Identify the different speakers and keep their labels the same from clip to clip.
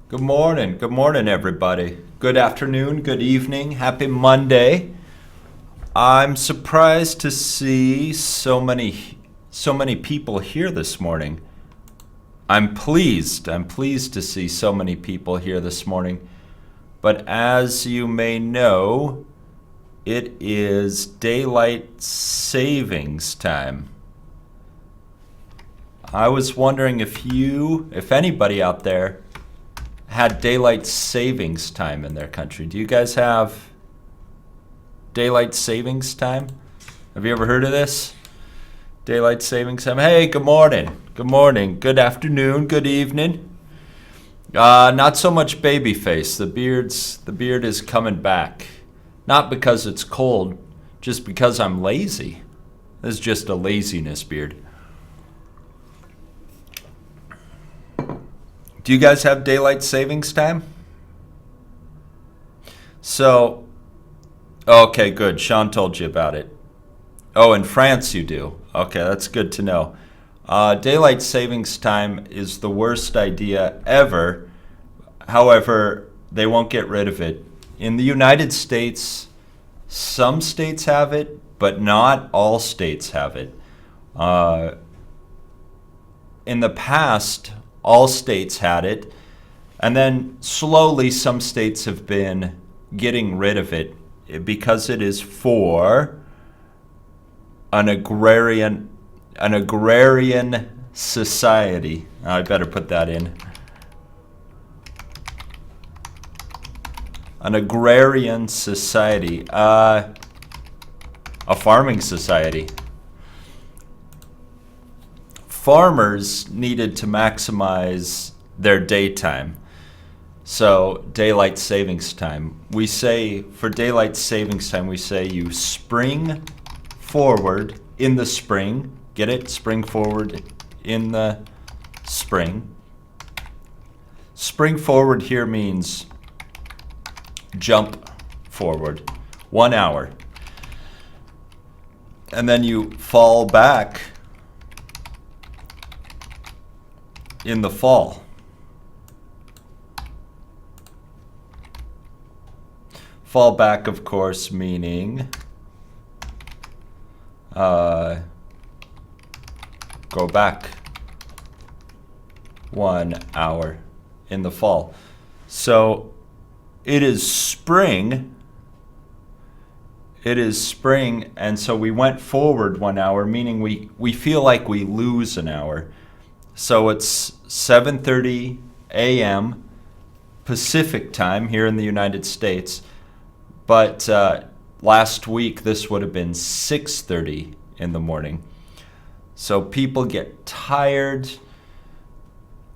Speaker 1: Good morning, everybody. Good afternoon, good evening, happy Monday. I'm surprised to see so many people here this morning. I'm pleased to see so many people here this morning. But as you may know, it is daylight savings time. I was wondering if anybody out there had daylight savings time in their country. Do you guys have daylight savings time? Have you ever heard of this? Daylight savings time. Hey, good morning. Good morning. Good afternoon. Good evening. Not so much baby face. The beard is coming back. Not because it's cold, just because I'm lazy. This is just a laziness beard. Do you guys have daylight savings time? So, okay, good. Sean told you about it. Oh, in France you do. Okay, that's good to know. Daylight savings time is the worst idea ever. However, they won't get rid of it. In the United States, some states have it, but not all states have it. In the past, all states had it, and then slowly some states have been getting rid of it because it is for an agrarian society. I better put that in. An agrarian society, a farming society. Farmers needed to maximize their daytime. So daylight savings time. We say, for daylight savings time, we say you spring forward in the spring. Get it? Spring forward in the spring. Spring forward here means jump forward 1 hour. And then you fall back in the fall. Fall back, of course, meaning go back 1 hour in the fall. So it is spring. It is spring, and so we went forward 1 hour, meaning we feel like we lose an hour. So it's 7:30 a.m. Pacific time here in the United States. But last week, this would have been 6:30 in the morning. So people get tired.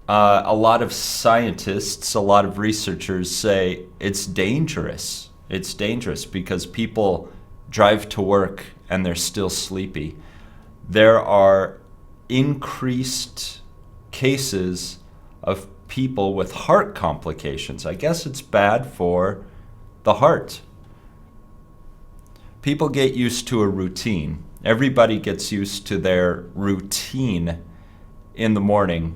Speaker 1: A lot of scientists, a lot of researchers say it's dangerous. It's dangerous because people drive to work and they're still sleepy. There are increased cases of people with heart complications. I guess it's bad for the heart. People get used to a routine. Everybody gets used to their routine in the morning.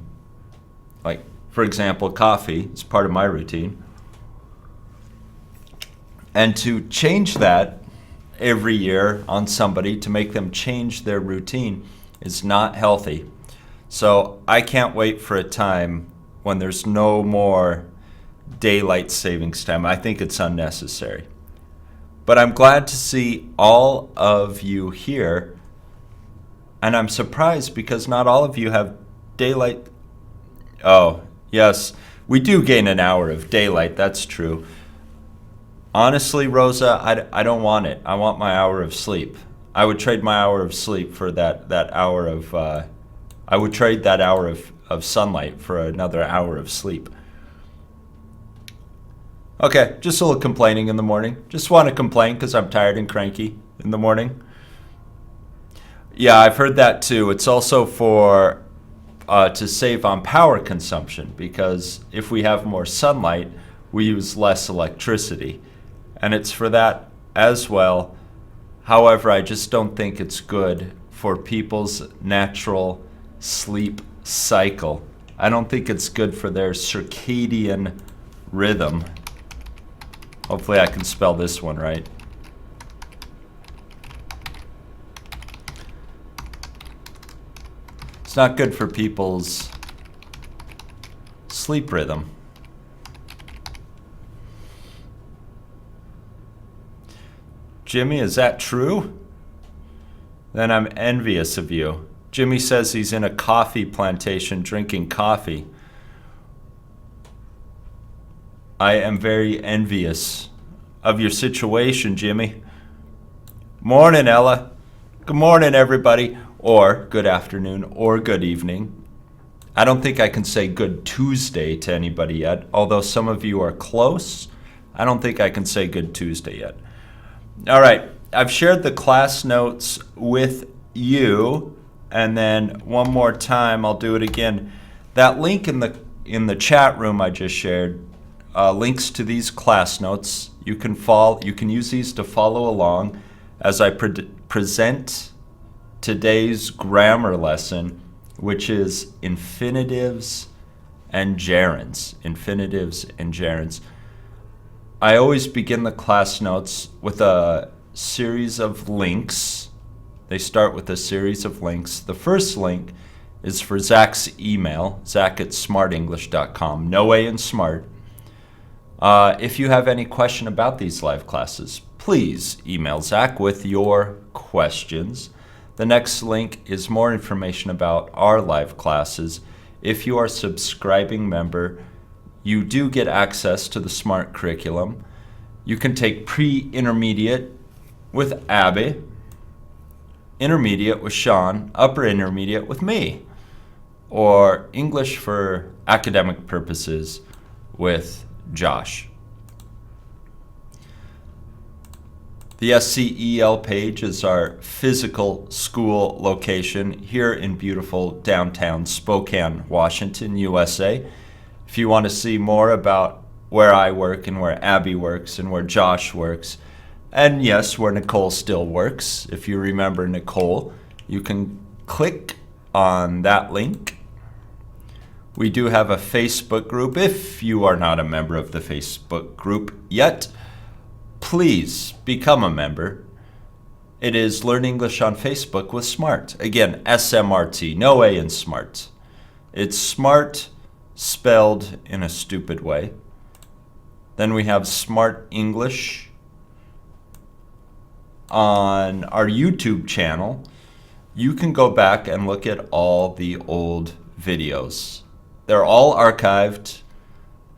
Speaker 1: Like, for example, coffee is part of my routine. And to change that every year on somebody, to make them change their routine, is not healthy. So I can't wait for a time when there's no more daylight savings time. I think it's unnecessary. But I'm glad to see all of you here. And I'm surprised because not all of you have daylight. Oh, yes, we do gain an hour of daylight. That's true. Honestly, Rosa, I don't want it. I want my hour of sleep. I would trade my hour of sleep for that hour of... I would trade that hour of sunlight for another hour of sleep. Okay, just a little complaining in the morning. Just want to complain because I'm tired and cranky in the morning. Yeah, I've heard that too. It's also for to save on power consumption because if we have more sunlight, we use less electricity. And it's for that as well. However, I just don't think it's good for people's natural sleep cycle. I don't think it's good for their circadian rhythm. Hopefully I can spell this one right. It's not good for people's sleep rhythm. Jimmy, is that true? Then I'm envious of you. Jimmy says he's in a coffee plantation drinking coffee. I am very envious of your situation, Jimmy. Morning, Ella. Good morning, everybody. Or good afternoon, or good evening. I don't think I can say good Tuesday to anybody yet, although some of you are close. I don't think I can say good Tuesday yet. All right, I've shared the class notes with you, and then one more time, I'll do it again. That link in the chat room I just shared, links to these class notes. You can use these to follow along as I present today's grammar lesson, which is infinitives and gerunds. Infinitives and gerunds. I always begin the class notes with a series of links. They start with a series of links. The first link is for Zach's email, zach@smartenglish.com, no A in smart. If you have any question about these live classes, please email Zach with your questions. The next link is more information about our live classes. If you are a subscribing member, you do get access to the Smrt curriculum. You can take pre-intermediate with Abby, intermediate with Sean, upper intermediate with me, or English for academic purposes with Josh. The SCEL page is our physical school location here in beautiful downtown Spokane, Washington, USA. If you want to see more about where I work and where Abby works and where Josh works, and yes, where Nicole still works, if you remember Nicole, you can click on that link. We do have a Facebook group. If you are not a member of the Facebook group yet, please become a member. It is Learn English on Facebook with Smrt. Again, SMRT, no A in Smrt. It's Smrt spelled in a stupid way. Then we have Smrt English on our YouTube channel. You can go back and look at all the old videos. They're all archived.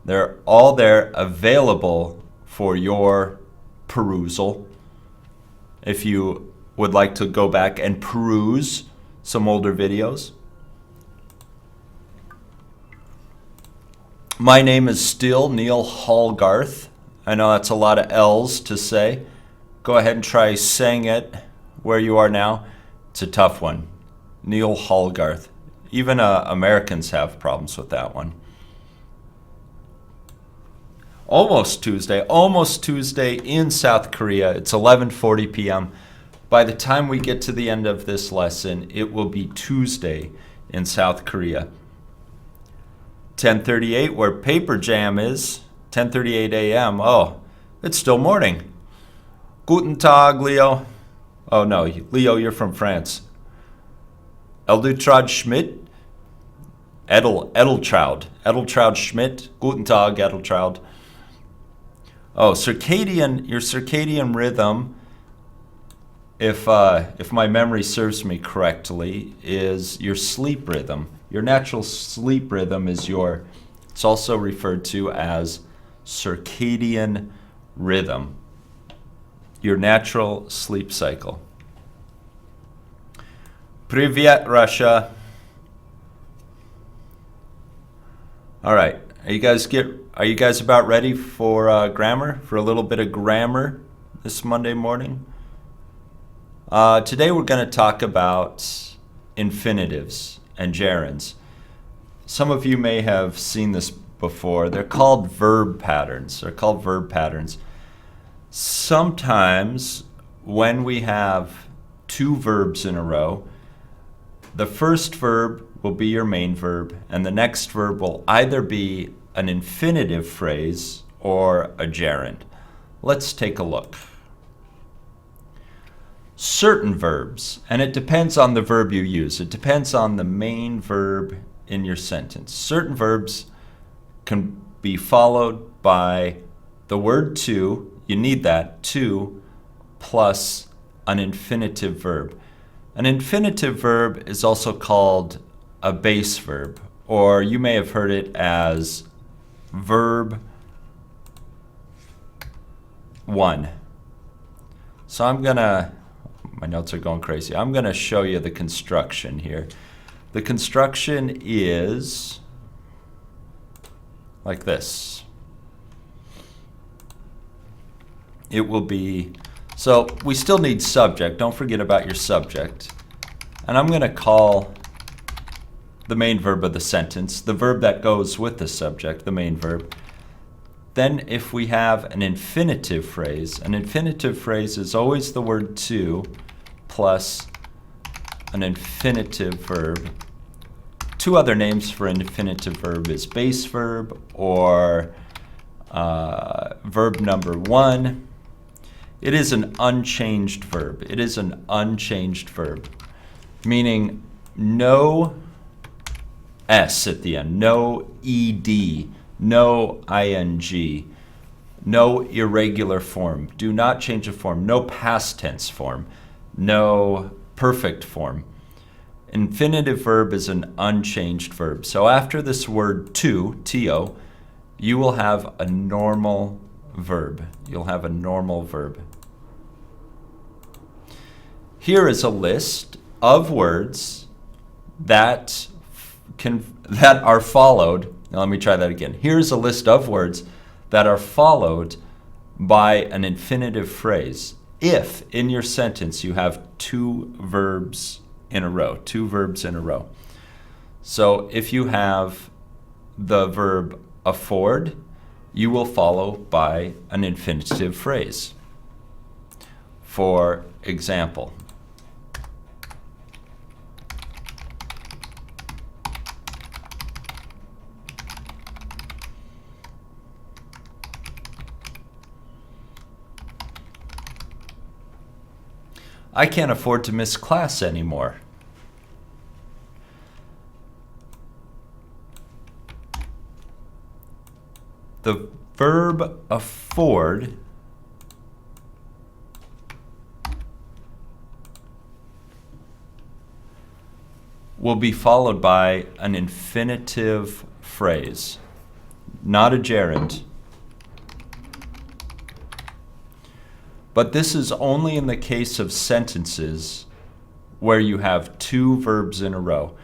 Speaker 1: They're all there available for your perusal. If you would like to go back and peruse some older videos. My name is still Neal Hallgarth. I know that's a lot of L's to say. Go ahead and try saying it where you are now. It's a tough one. Neal Hallgarth. Even Americans have problems with that one. Almost Tuesday in South Korea. It's 11:40 p.m. By the time we get to the end of this lesson, it will be Tuesday in South Korea. 10:38 where Paper Jam is. 10:38 a.m. Oh, it's still morning. Guten Tag, Leo. Oh no, Leo, you're from France. Edeltraud Schmidt. Edeltraud Schmidt. Guten Tag, Edeltraud. Oh, your circadian rhythm, if my memory serves me correctly, is your sleep rhythm. Your natural sleep rhythm is it's also referred to as circadian rhythm. Your natural sleep cycle. Privyet, Russia. All right. Are you guys about ready for grammar? For a little bit of grammar this Monday morning? Today we're going to talk about infinitives and gerunds. Some of you may have seen this before. They're called verb patterns. Sometimes when we have two verbs in a row, the first verb will be your main verb, and the next verb will either be an infinitive phrase or a gerund. Let's take a look. Certain verbs, and it depends on the verb you use. It depends on the main verb in your sentence. Certain verbs can be followed by the word to, you need that, to, plus an infinitive verb. An infinitive verb is also called a base verb, or you may have heard it as verb 1. So my notes are going crazy. I'm going to show you the construction here. The construction is like this. It will be, so we still need subject. Don't forget about your subject. And I'm going to call the main verb of the sentence, the verb that goes with the subject, the main verb. Then if we have an infinitive phrase is always the word to plus an infinitive verb. Two other names for infinitive verb is base verb or verb number 1. It is an unchanged verb. It is an unchanged verb, meaning no S at the end, no ED, no ing, no irregular form. Do not change a form. No past tense form. No perfect form. Infinitive verb is an unchanged verb. So after this word to, to, you will have a normal verb. You'll have a normal verb. Here is a list of words that are followed. Now let me try that again. Here's a list of words that are followed by an infinitive phrase if in your sentence you have two verbs in a row, two verbs in a row. So if you have the verb afford, you will follow by an infinitive phrase. For example, I can't afford to miss class anymore. The verb afford will be followed by an infinitive phrase, not a gerund. But this is only in the case of sentences where you have two verbs in a row.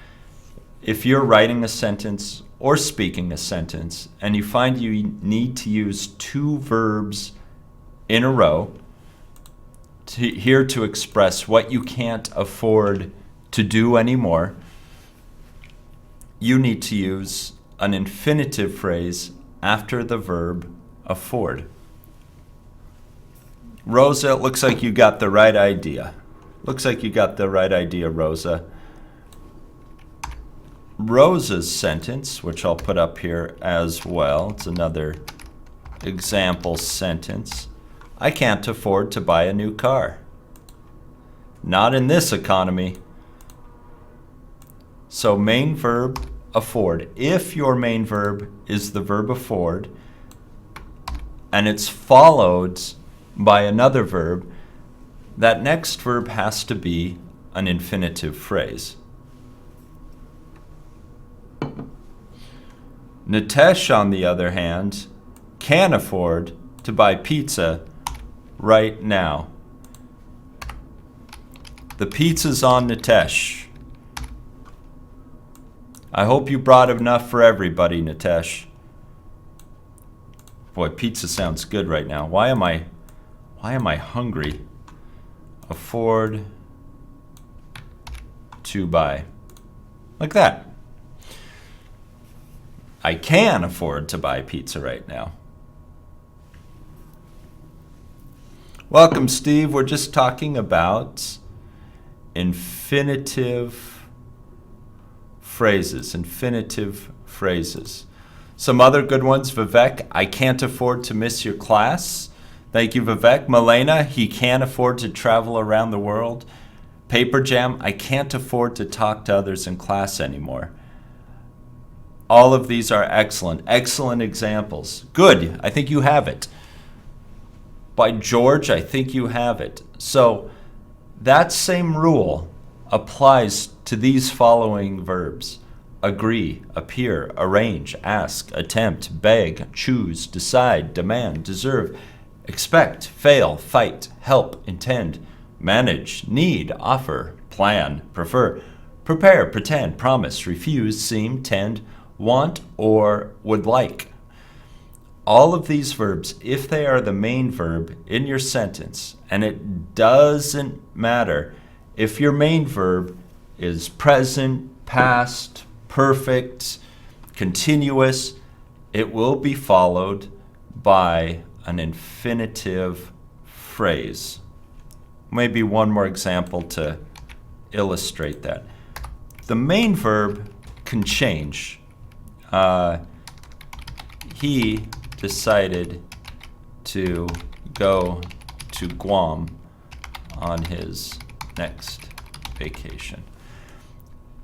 Speaker 1: If you're writing a sentence or speaking a sentence and you find you need to use two verbs in a row here to express what you can't afford to do anymore, you need to use an infinitive phrase after the verb afford. Rosa, it looks like you got the right idea. Looks like you got the right idea, Rosa. Rosa's sentence, which I'll put up here as well, it's another example sentence. I can't afford to buy a new car. Not in this economy. So main verb afford. If your main verb is the verb afford and it's followed by another verb, that next verb has to be an infinitive phrase. Nitesh, on the other hand, can afford to buy pizza right now. The pizza's on Nitesh. I hope you brought enough for everybody, Nitesh. Boy, pizza sounds good right now. Why am I hungry? Afford to buy. Like that. I can afford to buy pizza right now. Welcome, Steve. We're just talking about infinitive phrases, infinitive phrases. Some other good ones, Vivek, I can't afford to miss your class. Thank you, Vivek. Milena, he can't afford to travel around the world. Paper Jam, I can't afford to talk to others in class anymore. All of these are excellent, excellent examples. Good, I think you have it. By George, I think you have it. So that same rule applies to these following verbs: agree, appear, arrange, ask, attempt, beg, choose, decide, demand, deserve, expect, fail, fight, help, intend, manage, need, offer, plan, prefer, prepare, pretend, promise, refuse, seem, tend, want, or would like. All of these verbs, if they are the main verb in your sentence, and it doesn't matter if your main verb is present, past, perfect, continuous, it will be followed by an infinitive phrase. Maybe one more example to illustrate that. The main verb can change. He decided to go to Guam on his next vacation.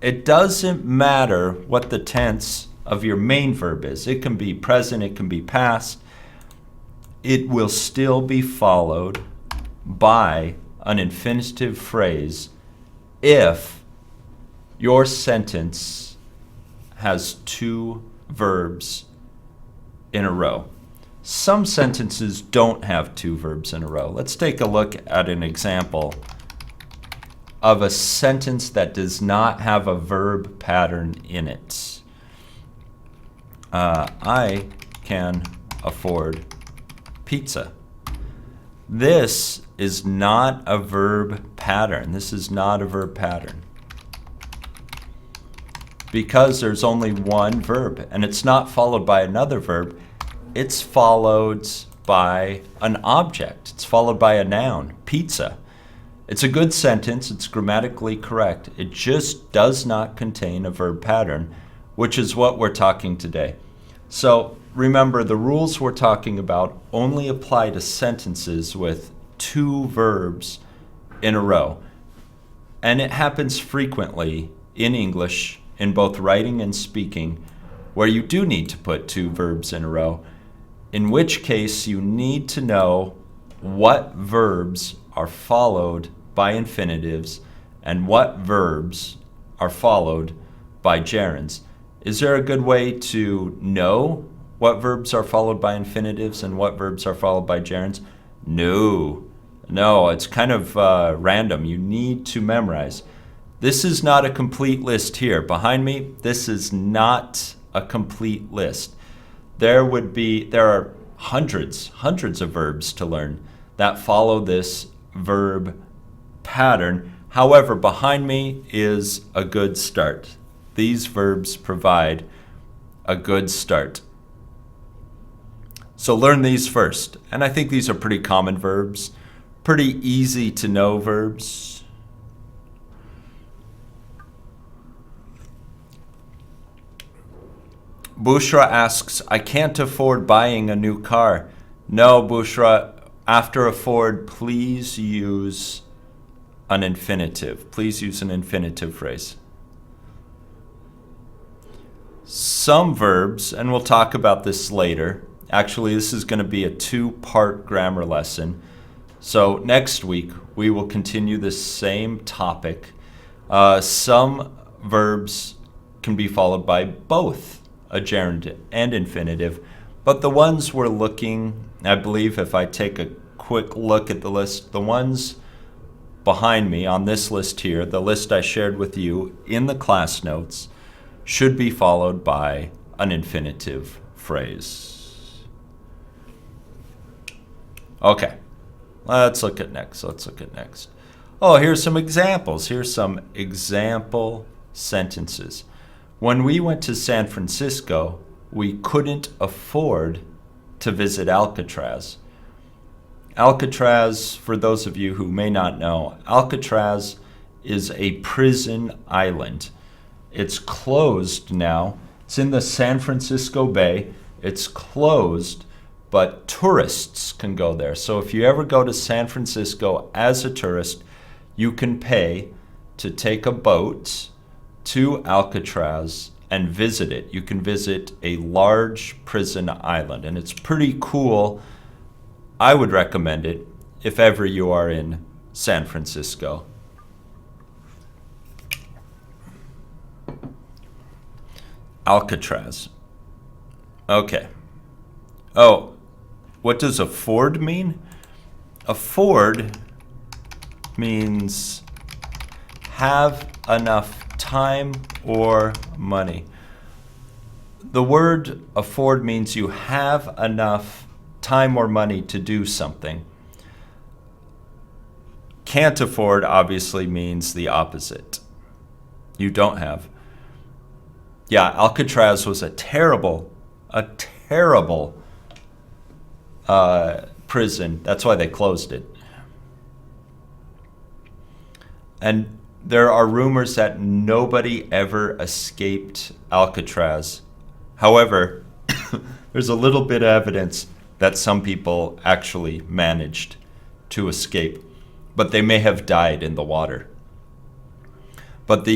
Speaker 1: It doesn't matter what the tense of your main verb is. It can be present, it can be past. It will still be followed by an infinitive phrase if your sentence has two verbs in a row. Some sentences don't have two verbs in a row. Let's take a look at an example of a sentence that does not have a verb pattern in it. I can afford pizza. This is not a verb pattern. This is not a verb pattern. Because there's only one verb, and it's not followed by another verb, it's followed by an object. It's followed by a noun, pizza. It's a good sentence, it's grammatically correct. It just does not contain a verb pattern, which is what we're talking today. So remember, the rules we're talking about only apply to sentences with two verbs in a row. And it happens frequently in English, in both writing and speaking, where you do need to put two verbs in a row, in which case you need to know what verbs are followed by infinitives and what verbs are followed by gerunds. Is there a good way to know what verbs are followed by infinitives and what verbs are followed by gerunds? No, it's kind of random. You need to memorize. This is not a complete list here. Behind me, this is not a complete list. There are hundreds of verbs to learn that follow this verb pattern. However, behind me is a good start. These verbs provide a good start. So learn these first. And I think these are pretty common verbs, pretty easy to know verbs. Bushra asks, I can't afford buying a new car. No, Bushra, after afford, please use an infinitive. Please use an infinitive phrase. Some verbs, and we'll talk about this later. Actually, this is going to be a two-part grammar lesson. So next week, we will continue this same topic. Some verbs can be followed by both a gerund and infinitive, but the ones we're looking, I believe if I take a quick look at the list, the ones behind me on this list here, the list I shared with you in the class notes, should be followed by an infinitive phrase. Okay, let's look at next. Oh, here's some examples. Here's some example sentences. When we went to San Francisco, we couldn't afford to visit Alcatraz. Alcatraz, for those of you who may not know, Alcatraz is a prison island. It's closed now. It's in the San Francisco Bay. It's closed, but tourists can go there. So if you ever go to San Francisco as a tourist, you can pay to take a boat to Alcatraz and visit it. You can visit a large prison island, and it's pretty cool. I would recommend it if ever you are in San Francisco. Alcatraz. Okay. Oh, what does afford mean? Afford means have enough time or money. The word afford means you have enough time or money to do something. Can't afford obviously means the opposite. You don't have. Yeah, Alcatraz was a terrible prison. That's why they closed it. And there are rumors that nobody ever escaped Alcatraz. However, there's a little bit of evidence that some people actually managed to escape, but they may have died in the water. But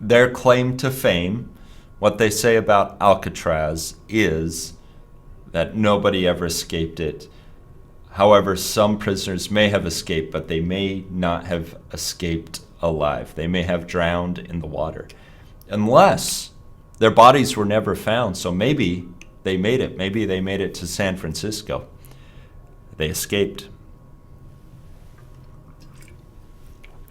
Speaker 1: their claim to fame, what they say about Alcatraz, is that nobody ever escaped it. However, some prisoners may have escaped, but they may not have escaped alive. They may have drowned in the water, unless their bodies were never found. So maybe they made it. Maybe they made it to San Francisco. They escaped.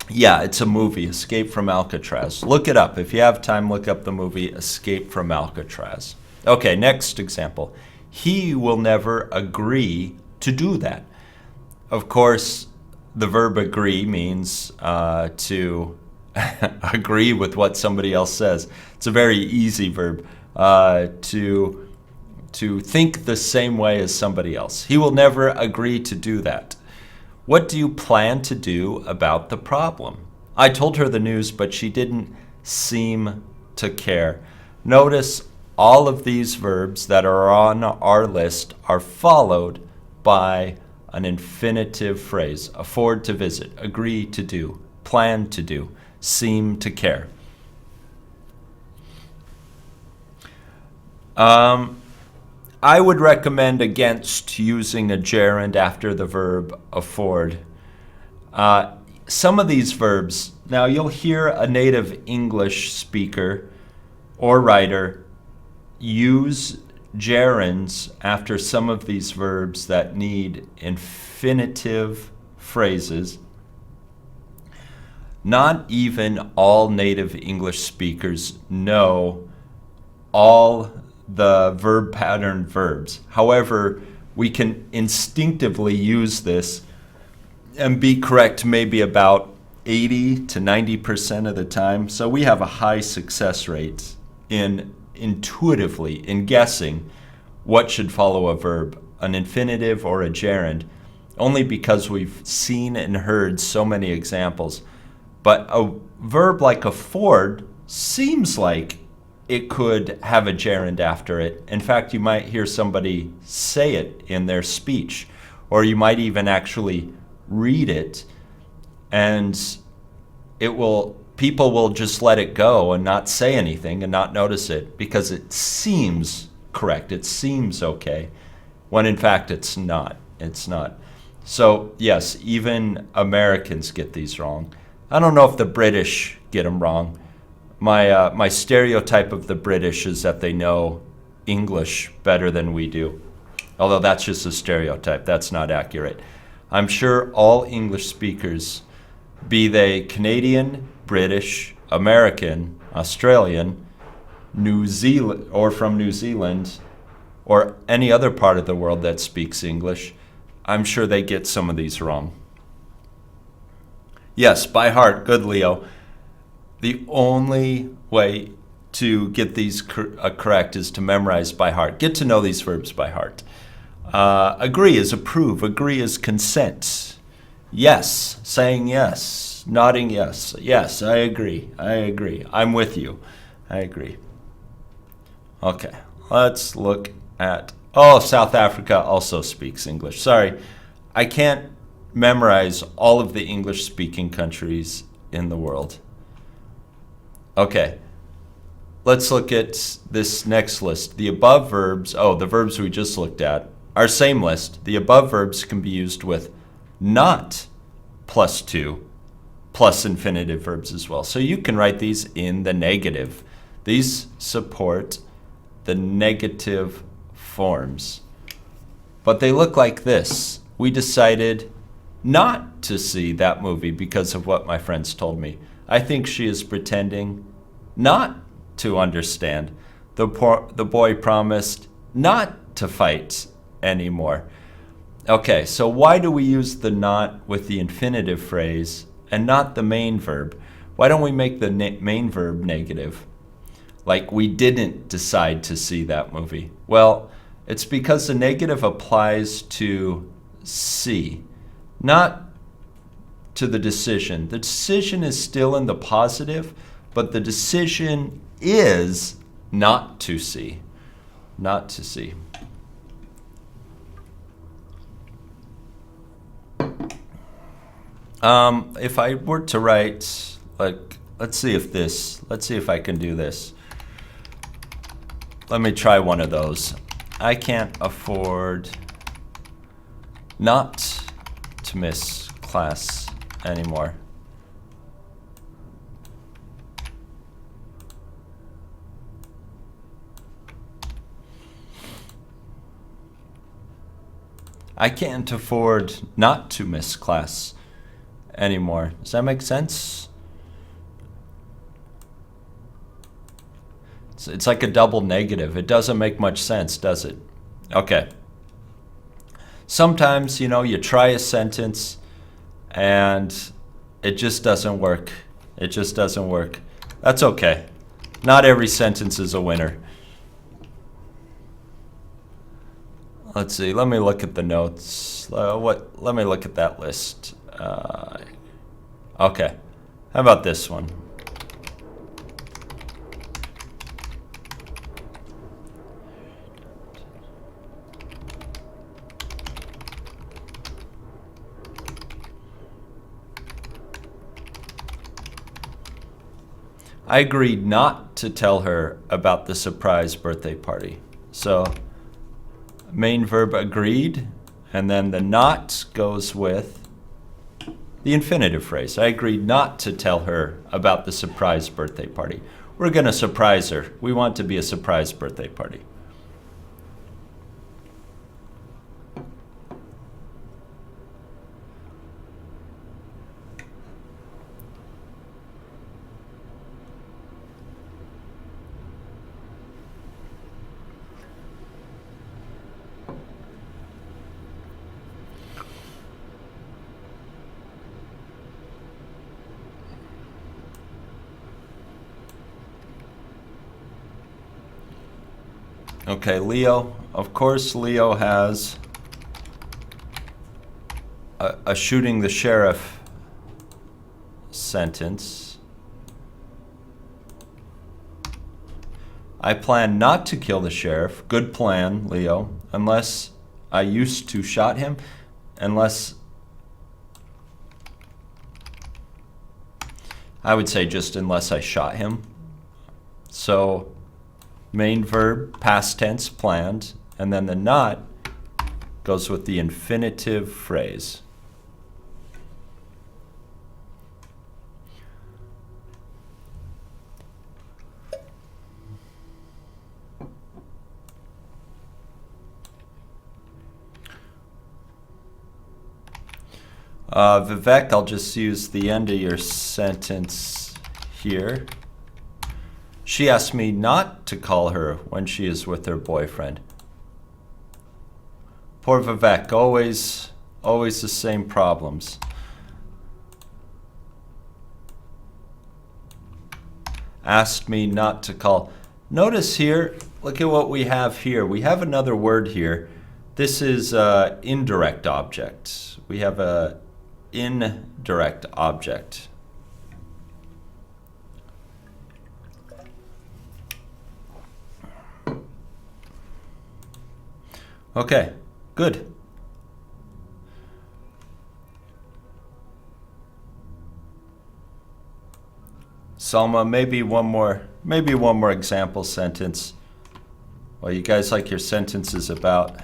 Speaker 1: Yeah, it's a movie, Escape from Alcatraz. Look it up. If you have time, look up the movie Escape from Alcatraz. Okay, next example. He will never agree to do that. Of course, the verb agree means to agree with what somebody else says. It's a very easy verb, to think the same way as somebody else. He will never agree to do that. What do you plan to do about the problem? I told her the news, but she didn't seem to care. Notice all of these verbs that are on our list are followed by an infinitive phrase. Afford to visit, agree to do, plan to do, seem to care. I would recommend against using a gerund after the verb afford. Some of these verbs, now you'll hear a native English speaker or writer use gerunds after some of these verbs that need infinitive phrases. Not even all native English speakers know all the verb pattern verbs. However, we can instinctively use this and be correct maybe about 80 to 90% of the time. So we have a high success rate in intuitively in guessing what should follow a verb, an infinitive or a gerund, only because we've seen and heard so many examples. But a verb like afford seems like it could have a gerund after it. In fact, you might hear somebody say it in their speech, or you might even actually read it, and people will just let it go and not say anything and not notice it because it seems correct. It seems okay, when in fact it's not. It's not. So yes, even Americans get these wrong. I don't know if the British get them wrong. My stereotype of the British is that they know English better than we do. Although that's just a stereotype. That's not accurate. I'm sure all English speakers, be they Canadian, British, American, Australian, New Zealand, or from New Zealand, or any other part of the world that speaks English, I'm sure they get some of these wrong. Yes, by heart, good Leo. The only way to get these correct is to memorize by heart. Get to know these verbs by heart. Agree is approve. Agree is consent. Yes, saying yes. Yes. Nodding yes. Yes, I agree. I agree. I'm with you. I agree. Okay. Let's look at... Oh, South Africa also speaks English. Sorry. I can't memorize all of the English-speaking countries in the world. Okay. Let's look at this next list. The above verbs, the verbs we just looked at, our same list. The above verbs can be used with not plus 2 plus infinitive verbs as well. So you can write these in the negative. These support the negative forms. But they look like this. We decided not to see that movie because of what my friends told me. I think she is pretending not to understand. The boy promised not to fight anymore. Okay, so why do we use the not with the infinitive phrase and not the main verb? Why don't we make the main verb negative? Like we didn't decide to see that movie. Well, it's because the negative applies to see, not to the decision. The decision is still in the positive, but the decision is not to see. Not to see. If I were to write, like, let's see if I can do this. Let me try one of those. I can't afford not to miss class anymore. I can't afford not to miss class anymore. Does that make sense? It's like a double negative. It doesn't make much sense, does it? Okay. Sometimes, you try a sentence and it just doesn't work. It just doesn't work. That's okay. Not every sentence is a winner. Let's see. Let me look at the notes. Let me look at that list. Okay. How about this one? I agreed not to tell her about the surprise birthday party. So, main verb agreed, and then the not goes with the infinitive phrase. I agreed not to tell her about the surprise birthday party. We're going to surprise her. We want to be a surprise birthday party. Okay, Leo. Of course, Leo has a shooting the sheriff sentence. I plan not to kill the sheriff. Good plan, Leo. Unless I used to shot him. Unless... I would say just unless I shot him. So... main verb, past tense, planned, and then the not goes with the infinitive phrase. Vivek, I'll just use the end of your sentence here. She asked me not to call her when she is with her boyfriend. Poor Vivek, always the same problems. Asked me not to call. Notice here, look at what we have here. We have another word here. This is indirect object. We have a indirect object. Okay, good. Selma, maybe one more example sentence. Well, you guys like your sentences about,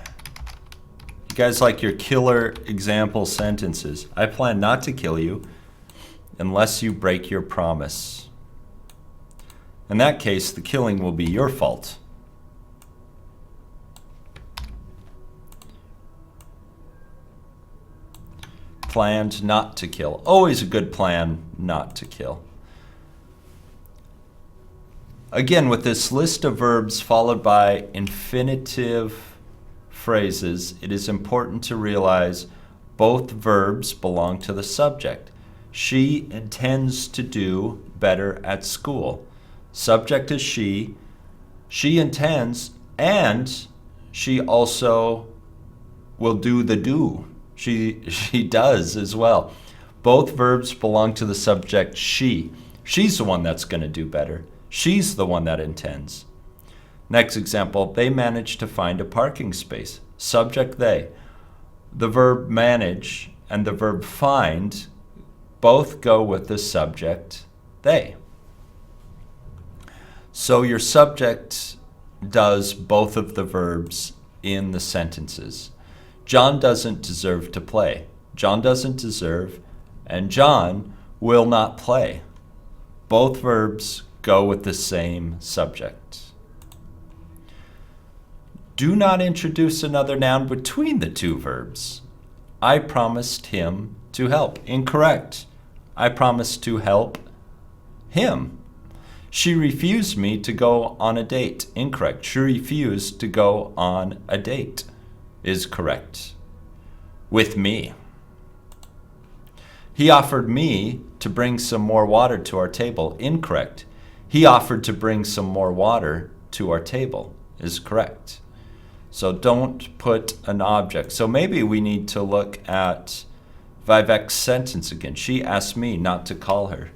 Speaker 1: you guys like your killer example sentences. I plan not to kill you unless you break your promise. In that case, the killing will be your fault. Planned not to kill. Always a good plan not to kill. Again, with this list of verbs followed by infinitive phrases, it is important to realize both verbs belong to the subject. She intends to do better at school. Subject is she intends, and she also will do the do. She does as well. Both verbs belong to the subject she. She's the one that's going to do better. She's the one that intends. Next example, they managed to find a parking space. Subject they. The verb manage and the verb find both go with the subject they. So your subject does both of the verbs in the sentences. John doesn't deserve to play. John doesn't deserve, and John will not play. Both verbs go with the same subject. Do not introduce another noun between the two verbs. I promised him to help. Incorrect. I promised to help him. She refused me to go on a date. Incorrect. She refused to go on a date is correct. With me. He offered me to bring some more water to our table. Incorrect. He offered to bring some more water to our table is correct. So don't put an object. So maybe we need to look at Vivek's sentence again. She asked me not to call her.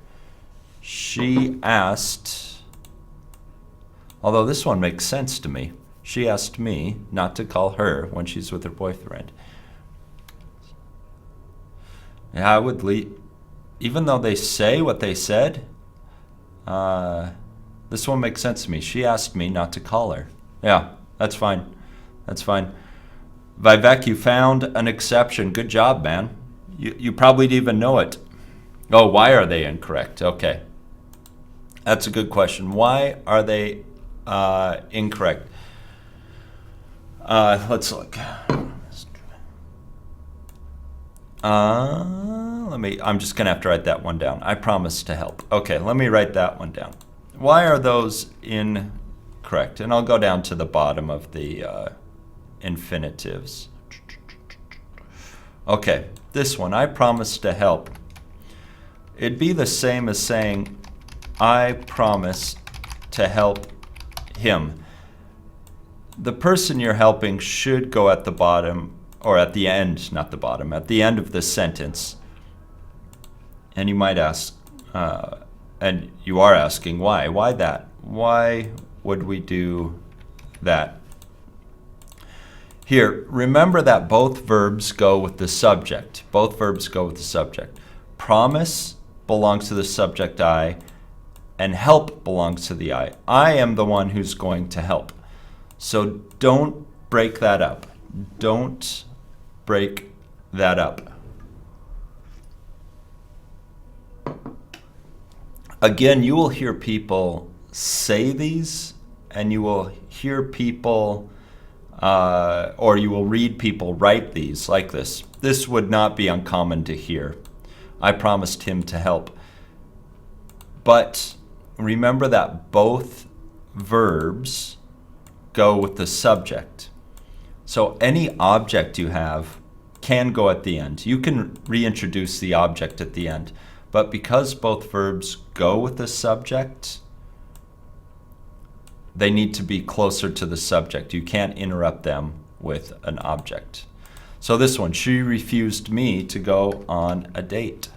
Speaker 1: She asked, although this one makes sense to me. She asked me not to call her when she's with her boyfriend. Yeah, I would leave, even though they say what they said, this one makes sense to me. She asked me not to call her. Yeah, that's fine. That's fine. Vivek, you found an exception. Good job, man. You probably didn't even know it. Oh, why are they incorrect? Okay. That's a good question. Why are they incorrect? Let's look. I'm just going to have to write that one down. I promise to help. Okay, let me write that one down. Why are those incorrect? And I'll go down to the bottom of the infinitives. Okay, this one, I promise to help. It'd be the same as saying, I promise to help him. The person you're helping should go at the bottom, or at the end, not the bottom, at the end of the sentence. And you might ask, and you are asking, why? Why that? Why would we do that? Here, remember that both verbs go with the subject. Both verbs go with the subject. Promise belongs to the subject I, and help belongs to the I. I am the one who's going to help. So don't break that up. Don't break that up. Again, you will hear people say these, and you will hear people, or you will read people write these like this. This would not be uncommon to hear. I promised him to help. But remember that both verbs go with the subject. So any object you have can go at the end. You can reintroduce the object at the end. But because both verbs go with the subject, they need to be closer to the subject. You can't interrupt them with an object. So this one, she refused me to go on a date.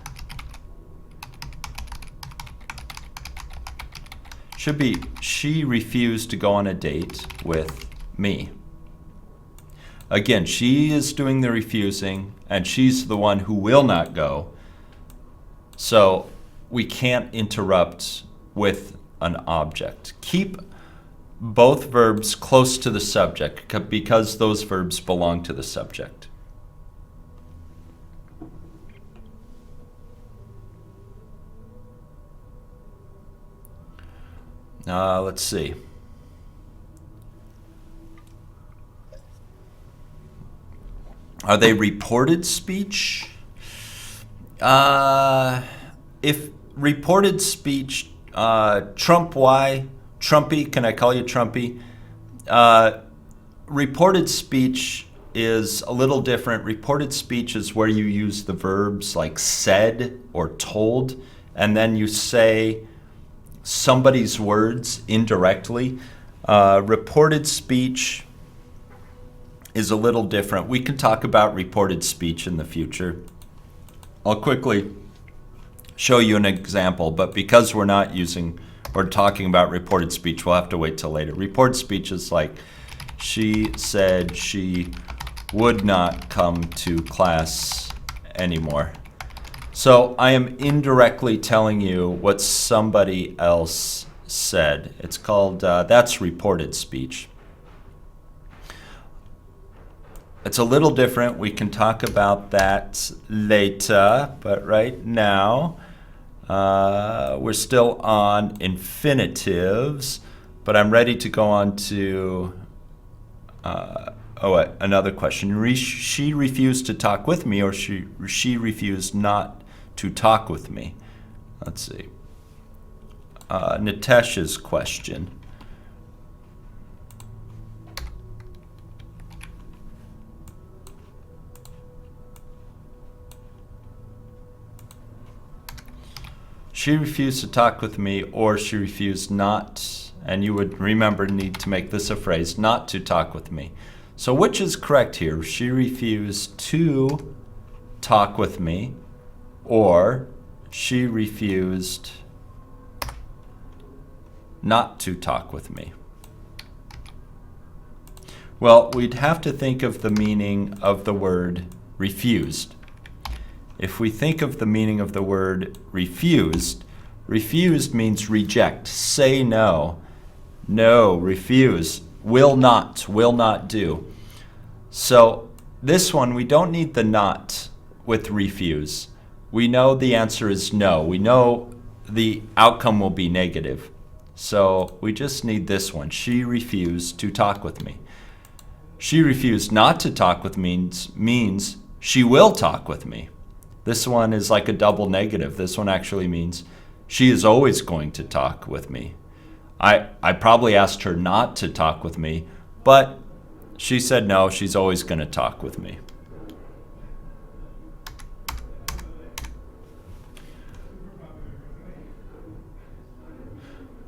Speaker 1: Should be, she refused to go on a date with me. Again, she is doing the refusing, and she's the one who will not go. So we can't interrupt with an object. Keep both verbs close to the subject because those verbs belong to the subject. Let's see. Are they reported speech? If reported speech, Trump Y, Trumpy, can I call you Trumpy? Reported speech is a little different. Reported speech is where you use the verbs like said or told, and then you say somebody's words indirectly. Reported speech is a little different. We can talk about reported speech in the future. I'll quickly show you an example, but because we're talking about reported speech, we'll have to wait till later. Reported speech is like, she said she would not come to class anymore. So I am indirectly telling you what somebody else said. It's called, that's reported speech. It's a little different. We can talk about that later, but right now we're still on infinitives, but I'm ready to go on to another question. She refused to talk with me, or she refused not to talk with me. Let's see. Nitesh's question. She refused to talk with me, or she refused not, and you would remember, need to make this a phrase, not to talk with me. So which is correct here? She refused to talk with me, or she refused not to talk with me. Well, we'd have to think of the meaning of the word refused. If we think of the meaning of the word refused, refused means reject, say no, no, refuse, will not do. So this one, we don't need the not with refuse. We know the answer is no. We know the outcome will be negative. So we just need this one. She refused to talk with me. She refused not to talk with me means she will talk with me. This one is like a double negative. This one actually means she is always going to talk with me. I probably asked her not to talk with me, but she said no, she's always going to talk with me.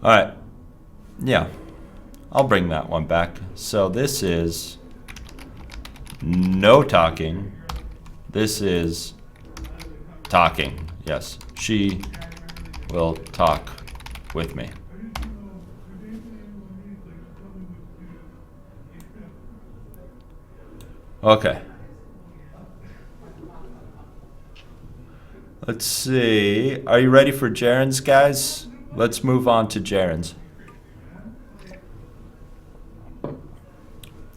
Speaker 1: All right. Yeah, I'll bring that one back. So this is no talking. This is talking. Yes, she will talk with me. Okay. Let's see. Are you ready for gerunds, guys? Let's move on to gerunds.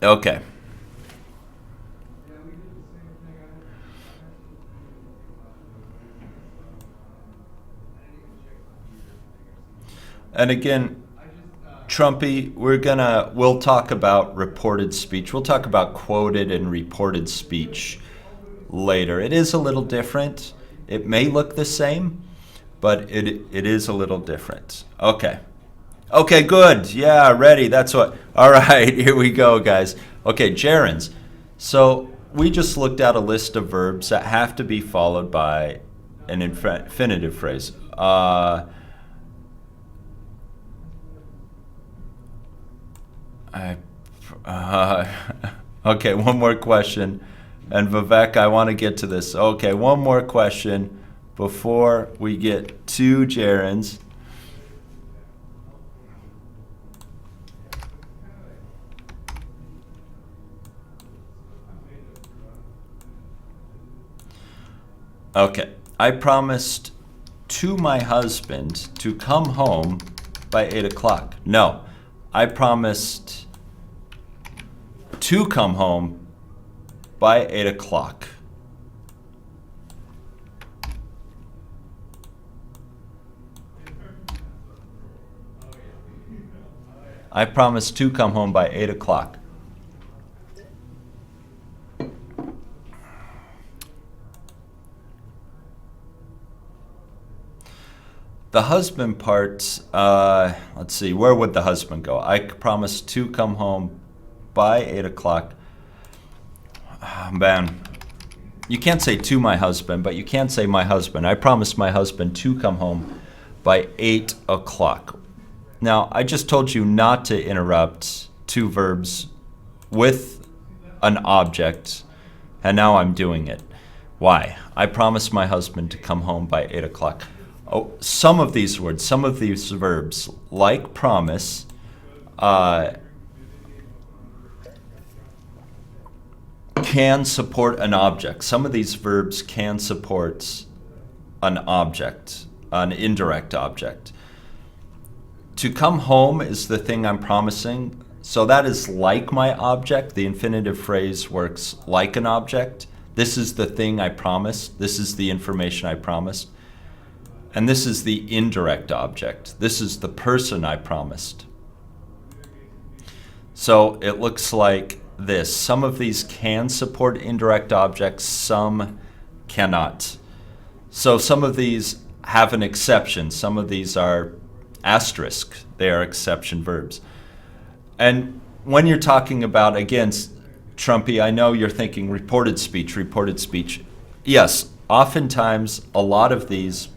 Speaker 1: Okay. And again, Trumpy, we'll talk about reported speech. We'll talk about quoted and reported speech later. It is a little different. It may look the same, but it is a little different. Okay. Okay, good. Yeah, ready. That's what. All right, here we go, guys. Okay, gerunds. So we just looked at a list of verbs that have to be followed by an infinitive phrase. Okay, one more question. And Vivek, I want to get to this. Okay, one more question before we get to gerunds. Okay. I promised to my husband to come home by 8 o'clock. No. I promised to come home by 8 o'clock. I promised to come home by 8 o'clock. The husband part, let's see, where would the husband go? I promised to come home by 8 o'clock. Man, you can't say to my husband, but you can say my husband. I promised my husband to come home by 8 o'clock. Now, I just told you not to interrupt two verbs with an object, and now I'm doing it. Why? I promised my husband to come home by 8 o'clock. Oh, some of these words, some of these verbs, like promise, can support an object. Some of these verbs can support an object, an indirect object. To come home is the thing I'm promising. So that is like my object. The infinitive phrase works like an object. This is the thing I promised. This is the information I promised. And this is the indirect object. This is the person I promised. So it looks like this. Some of these can support indirect objects, some cannot. So some of these have an exception. Some of these are asterisk. They are exception verbs. And when you're talking about, again, Trumpy, I know you're thinking reported speech, reported speech. Yes, oftentimes a lot of these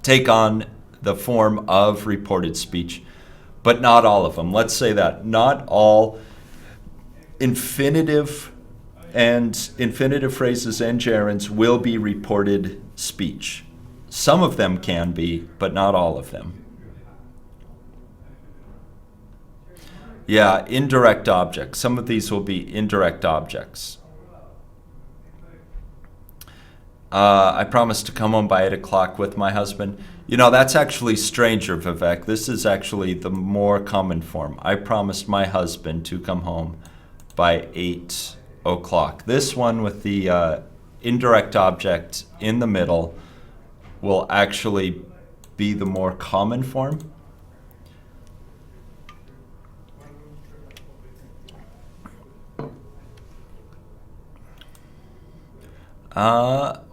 Speaker 1: take on the form of reported speech, but not all of them. Let's say that. Not all infinitive phrases and gerunds will be reported speech. Some of them can be, but not all of them. Yeah, indirect objects. Some of these will be indirect objects. I promised to come home by 8 o'clock with my husband. You know, that's actually stranger, Vivek. This is actually the more common form. I promised my husband to come home by 8 o'clock. This one with the indirect object in the middle will actually be the more common form.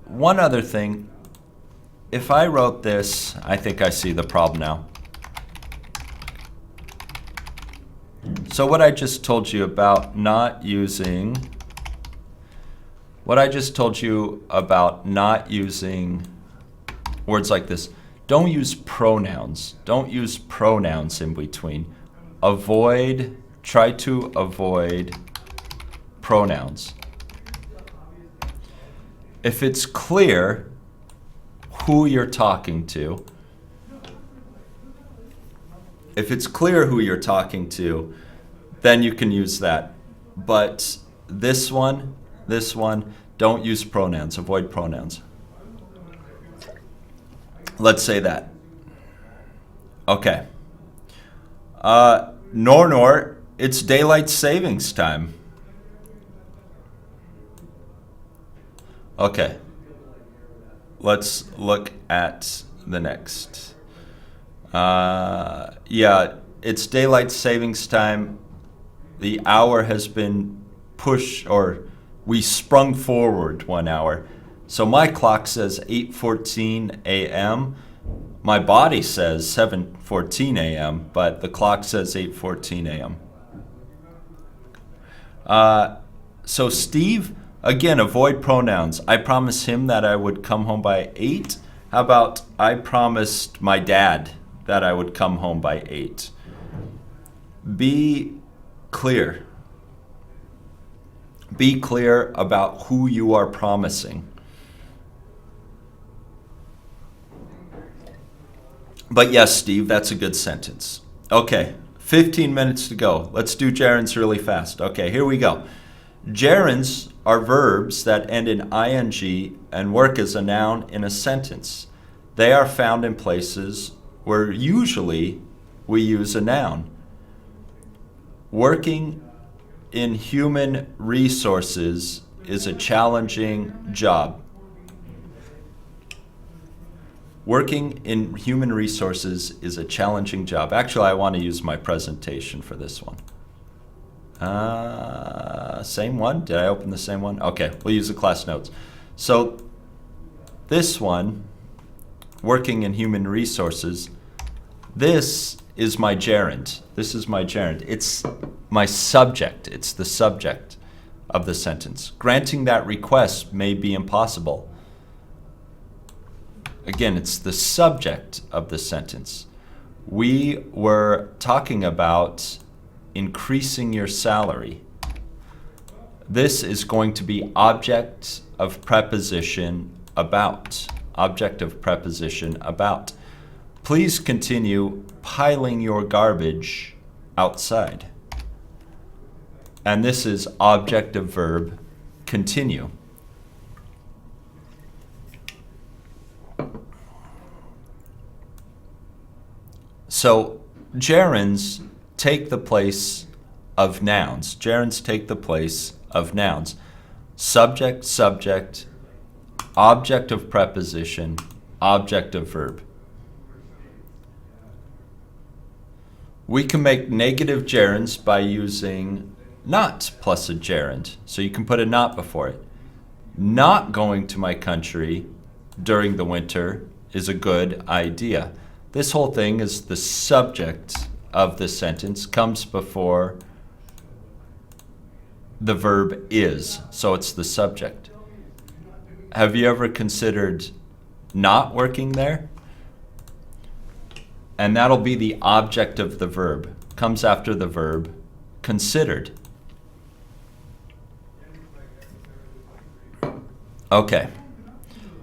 Speaker 1: One other thing, if I wrote this, I think I see the problem now. So what I just told you about not using, words like this, don't use pronouns. Don't use pronouns in between. Try to avoid pronouns. If it's clear who you're talking to, then you can use that. But this one, don't use pronouns, avoid pronouns. Let's say that. Okay. Nor, it's daylight savings time. Okay, let's look at the next. Yeah, it's daylight savings time. The hour has been pushed, or we sprung forward 1 hour. So my clock says 8:14 a.m. My body says 7:14 a.m., but the clock says 8:14 a.m. So Steve, again, avoid pronouns. I promised him that I would come home by 8. How about I promised my dad that I would come home by 8? Be clear. Be clear about who you are promising. But yes, Steve, that's a good sentence. Okay, 15 minutes to go. Let's do gerunds really fast. Okay, here we go. Gerunds are verbs that end in ing and work as a noun in a sentence. They are found in places where usually we use a noun. Working in human resources is a challenging job. Working in human resources is a challenging job. Actually, I want to use my presentation for this one. Same one? Did I open the same one? Okay, we'll use the class notes. So this one, working in human resources, this is my gerund. This is my gerund. It's my subject. It's the subject of the sentence. Granting that request may be impossible. Again, it's the subject of the sentence. We were talking about increasing your salary. This is going to be object of preposition about. Object of preposition about. Please continue piling your garbage outside. And this is object of verb continue. So gerunds take the place of nouns. Gerunds take the place of nouns. Subject, subject, object of preposition, object of verb. We can make negative gerunds by using not plus a gerund. So you can put a not before it. Not going to my country during the winter is a good idea. This whole thing is the subject of the sentence comes before the verb is, so it's the subject. Have you ever considered not working there? And that'll be the object of the verb. Comes after the verb considered. Okay,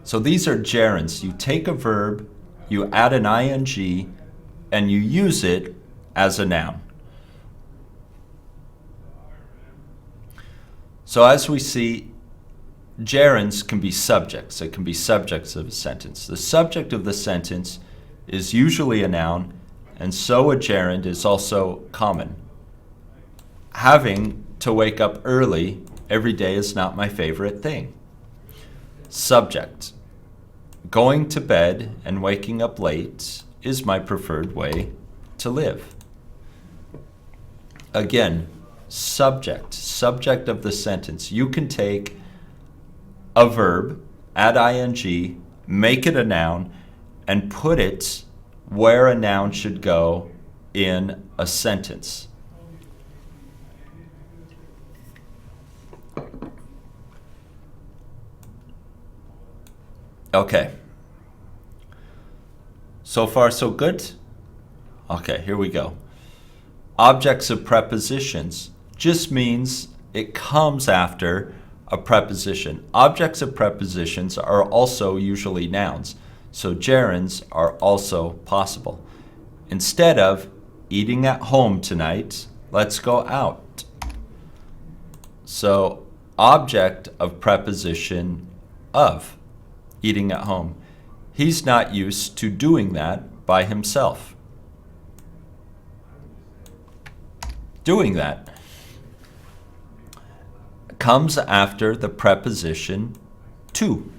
Speaker 1: so these are gerunds. You take a verb, you add an ing, and you use it as a noun. So as we see, gerunds can be subjects. It can be subjects of a sentence. The subject of the sentence is usually a noun, and so a gerund is also common. Having to wake up early every day is not my favorite thing. Subject. Going to bed and waking up late is my preferred way to live. Again, subject, subject of the sentence. You can take a verb, add ing, make it a noun, and put it where a noun should go in a sentence. Okay. So far, so good? Okay, here we go. Objects of prepositions just means it comes after a preposition. Objects of prepositions are also usually nouns, so gerunds are also possible. Instead of eating at home tonight, let's go out. So object of preposition of, eating at home. He's not used to doing that by himself. Doing that comes after the preposition to.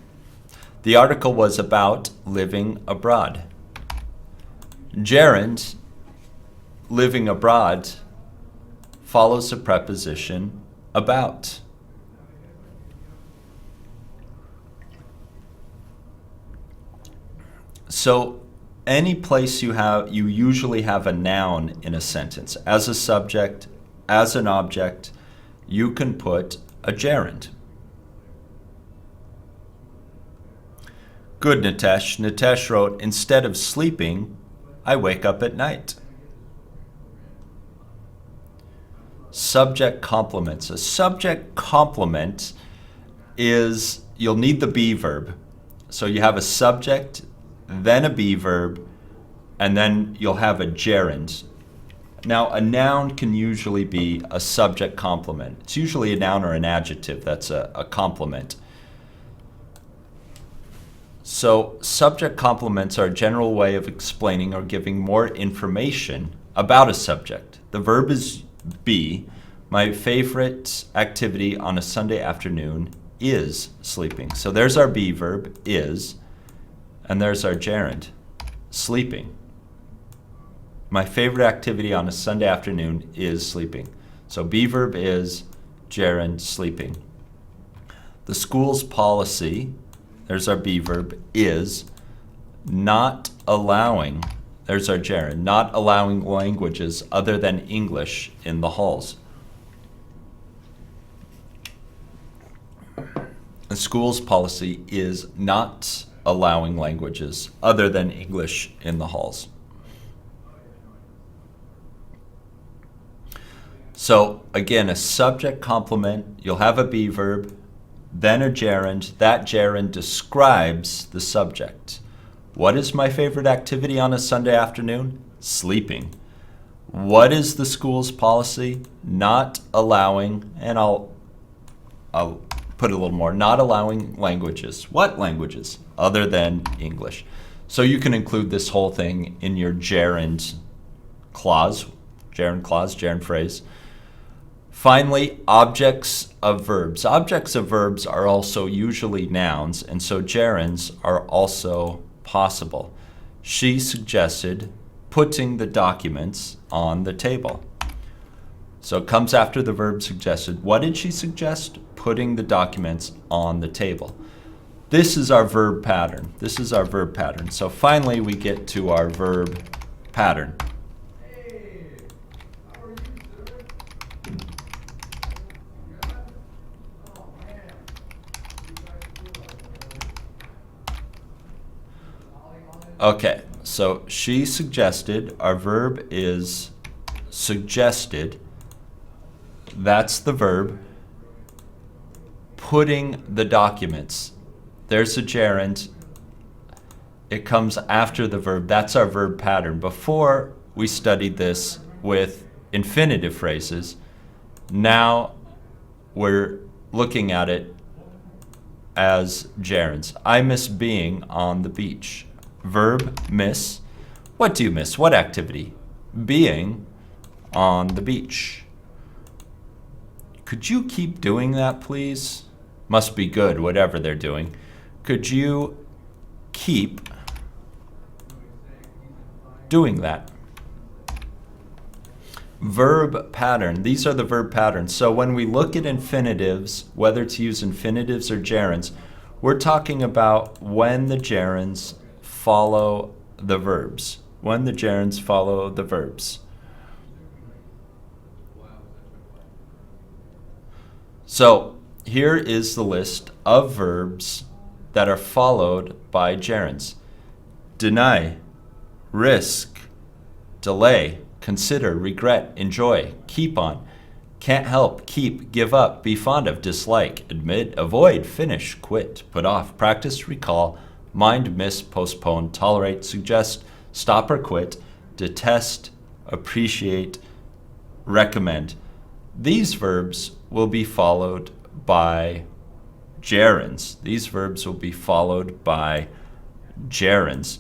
Speaker 1: The article was about living abroad. Gerund, living abroad, follows the preposition about. So any place you usually have a noun in a sentence. As a subject, as an object, you can put a gerund. Good, Nitesh. Nitesh wrote, instead of sleeping, I wake up at night. Subject complements. A subject complement is, you'll need the be verb. So you have a subject, then a be verb, and then you'll have a gerund. Now, a noun can usually be a subject complement. It's usually a noun or an adjective that's a complement. So, subject complements are a general way of explaining or giving more information about a subject. The verb is be. My favorite activity on a Sunday afternoon is sleeping. So there's our be verb, is, and there's our gerund, sleeping. My favorite activity on a Sunday afternoon is sleeping. So be verb is, gerund, sleeping. The school's policy, there's our be verb, is not allowing, there's our gerund, not allowing languages other than English in the halls. The school's policy is not allowing languages other than English in the halls. So again, a subject complement, you'll have a be verb, then a gerund. That gerund describes the subject. What is my favorite activity on a Sunday afternoon? Sleeping. What is the school's policy? Not allowing, and I'll put a little more, not allowing languages. What languages? Other than English. So you can include this whole thing in your gerund clause, gerund phrase. Finally, objects of verbs. Objects of verbs are also usually nouns, and so gerunds are also possible. She suggested putting the documents on the table. So it comes after the verb suggested. What did she suggest? Putting the documents on the table. This is our verb pattern. This is our verb pattern. So finally we get to our verb pattern. Okay, so she suggested, our verb is suggested. That's the verb. Putting the documents. There's a gerund. It comes after the verb. That's our verb pattern. Before we studied this with infinitive phrases. Now we're looking at it as gerunds. I miss being on the beach. Verb, miss. What do you miss? What activity? Being on the beach. Could you keep doing that, please? Must be good, whatever they're doing. Could you keep doing that? Verb pattern. These are the verb patterns. So when we look at infinitives, whether to use infinitives or gerunds, we're talking about when the gerunds follow the verbs. When the gerunds follow the verbs. So here is the list of verbs that are followed by gerunds. Deny, risk, delay, consider, regret, enjoy, keep on, can't help, keep, give up, be fond of, dislike, admit, avoid, finish, quit, put off, practice, recall, mind, miss, postpone, tolerate, suggest, stop or quit, detest, appreciate, recommend. These verbs will be followed by gerunds. These verbs will be followed by gerunds.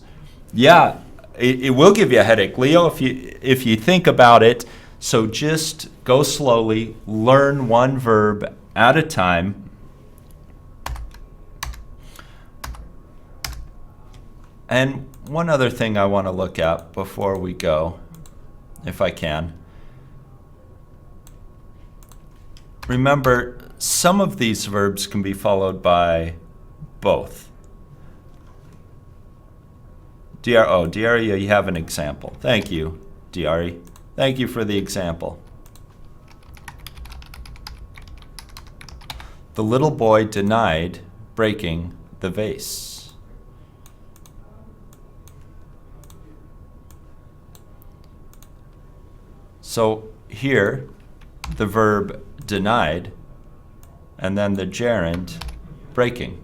Speaker 1: Yeah, it will give you a headache, Leo, if you think about it. So just go slowly, learn one verb at a time. And one other thing I want to look at before we go, if I can. Remember, some of these verbs can be followed by both. Diari, you have an example. Thank you, Diari. Thank you for the example. The little boy denied breaking the vase. So here, the verb denied, and then the gerund breaking.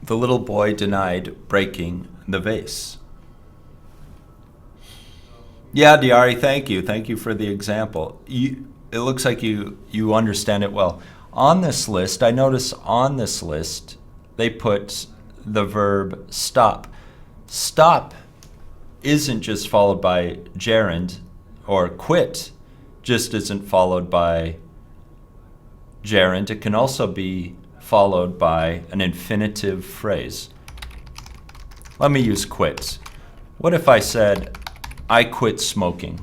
Speaker 1: The little boy denied breaking the vase. Yeah, Diari, thank you. Thank you for the example. It looks like you understand it well. On this list, I notice on this list, they put the verb stop. Stop isn't just followed by gerund, or quit just isn't followed by gerund. It can also be followed by an infinitive phrase. Let me use quit. What if I said, I quit smoking?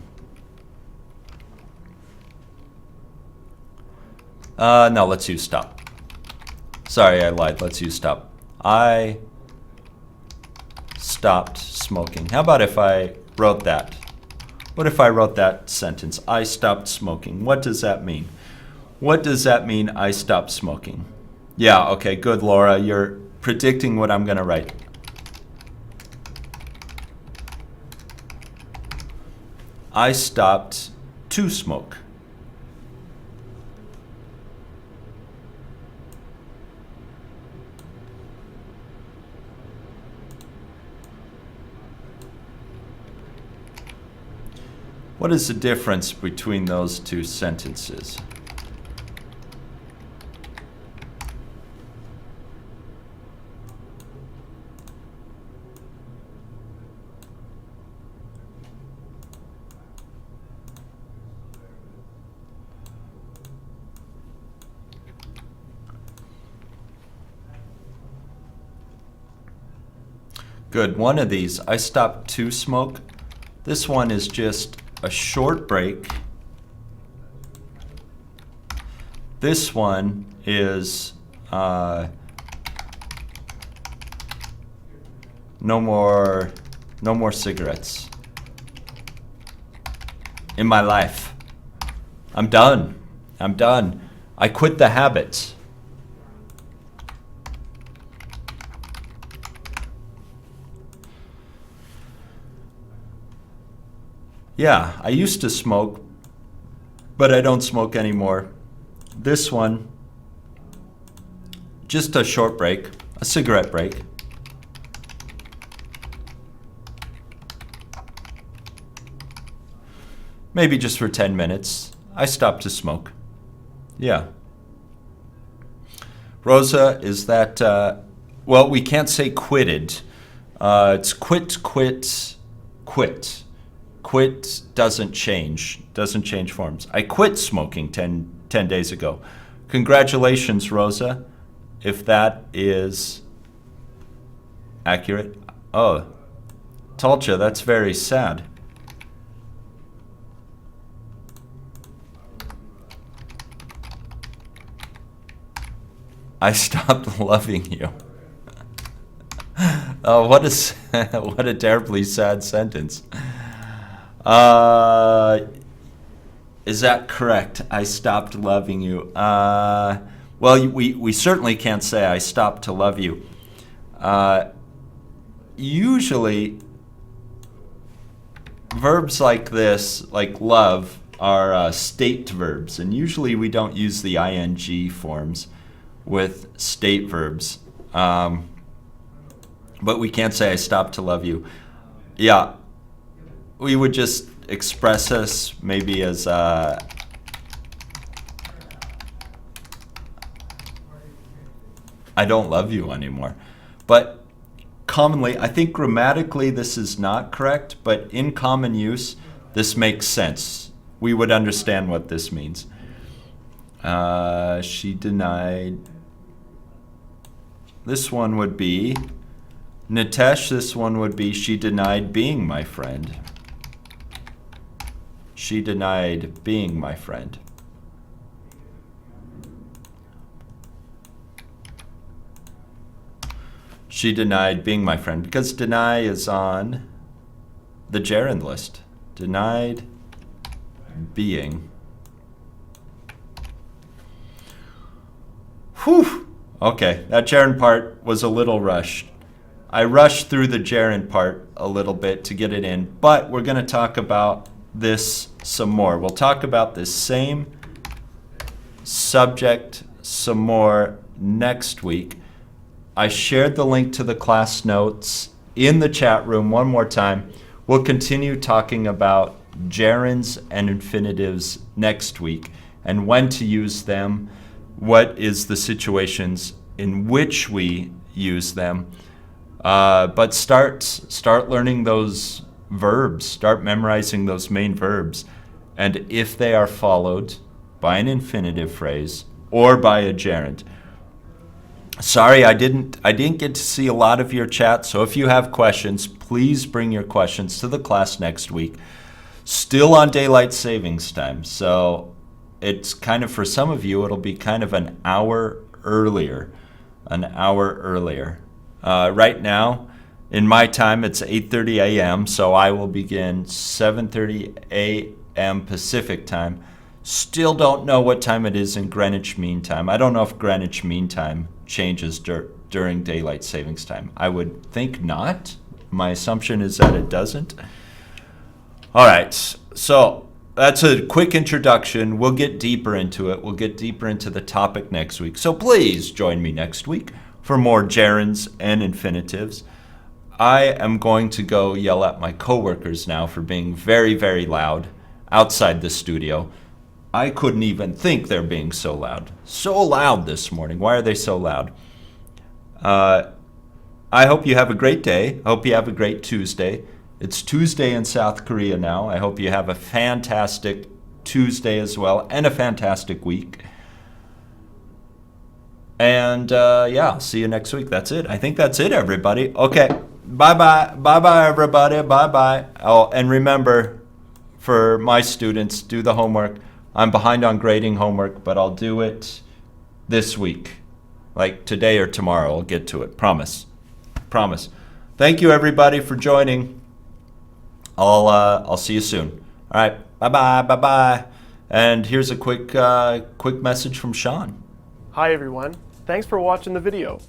Speaker 1: No, let's use stop. Sorry, I lied. Let's use stop. I stopped smoking. How about if I wrote that? What if I wrote that sentence? I stopped smoking. What does that mean? What does that mean, I stopped smoking? Yeah, okay, good, Laura. You're predicting what I'm going to write. I stopped to smoke. What is the difference between those two sentences? Good. One of these, I stopped to smoke. This one is just a short break. This one is no more cigarettes in my life. I'm done. I'm done. I quit the habit. Yeah, I used to smoke, but I don't smoke anymore. This one, just a short break, a cigarette break. Maybe just for 10 minutes. I stopped to smoke. Yeah. Rosa, is that, well, we can't say quitted. It's quit, quit, quit. Quit doesn't change forms. I quit smoking 10 days ago. Congratulations, Rosa, if that is accurate. Oh, told you, that's very sad. I stopped loving you. Oh, what a terribly sad sentence. Is that correct? I stopped loving you. Well, we certainly can't say I stopped to love you. Usually, verbs like this, like love, are state verbs, and usually we don't use the ing forms with state verbs. But we can't say I stopped to love you. Yeah. We would just express us maybe as I don't love you anymore. But commonly, I think grammatically this is not correct, but in common use, this makes sense. We would understand what this means. She denied. This one would be Nitesh. This one would be she denied being my friend. She denied being my friend. She denied being my friend, because deny is on the gerund list. Denied being. Whew. Okay, that gerund part was a little rushed. I rushed through the gerund part a little bit to get it in, but we're going to talk about this some more. We'll talk about this same subject some more next week. I shared the link to the class notes in the chat room one more time. We'll continue talking about gerunds and infinitives next week and when to use them, what is the situations in which we use them. But start learning those verbs, start memorizing those main verbs. And if they are followed by an infinitive phrase or by a gerund. Sorry, I didn't get to see a lot of your chat, so if you have questions, please bring your questions to the class next week. Still on daylight savings time, so it's kind of, for some of you, it'll be kind of an hour earlier. Right now, in my time, it's 8:30 a.m., so I will begin 7:30 a.m. Pacific time. Still don't know what time it is in Greenwich Mean Time. I don't know if Greenwich Mean Time changes during daylight savings time. I would think not. My assumption is that it doesn't. All right, so that's a quick introduction. We'll get deeper into it. We'll get deeper into the topic next week. So please join me next week for more gerunds and infinitives. I am going to go yell at my coworkers now for being very, very loud outside the studio. I couldn't even think they're being so loud. So loud this morning. Why are they so loud? I hope you have a great day. I hope you have a great Tuesday. It's Tuesday in South Korea now. I hope you have a fantastic Tuesday as well and a fantastic week. And yeah, I'll see you next week. That's it. I think that's it, everybody. Okay. Bye-bye. Bye-bye, everybody. Bye-bye. Oh, and remember, for my students, do the homework. I'm behind on grading homework, but I'll do it this week. Like today or tomorrow, I'll get to it. Promise. Promise. Thank you, everybody, for joining. I'll see you soon. All right. Bye-bye. Bye-bye. And here's a quick message from Sean.
Speaker 2: Hi, everyone. Thanks for watching the video.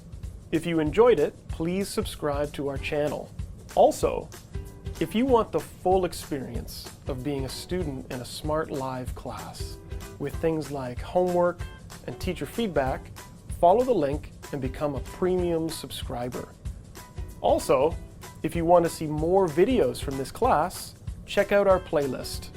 Speaker 2: If you enjoyed it, please subscribe to our channel. Also, if you want the full experience of being a student in a Smrt Live class with things like homework and teacher feedback, follow the link and become a premium subscriber. Also, if you want to see more videos from this class, check out our playlist.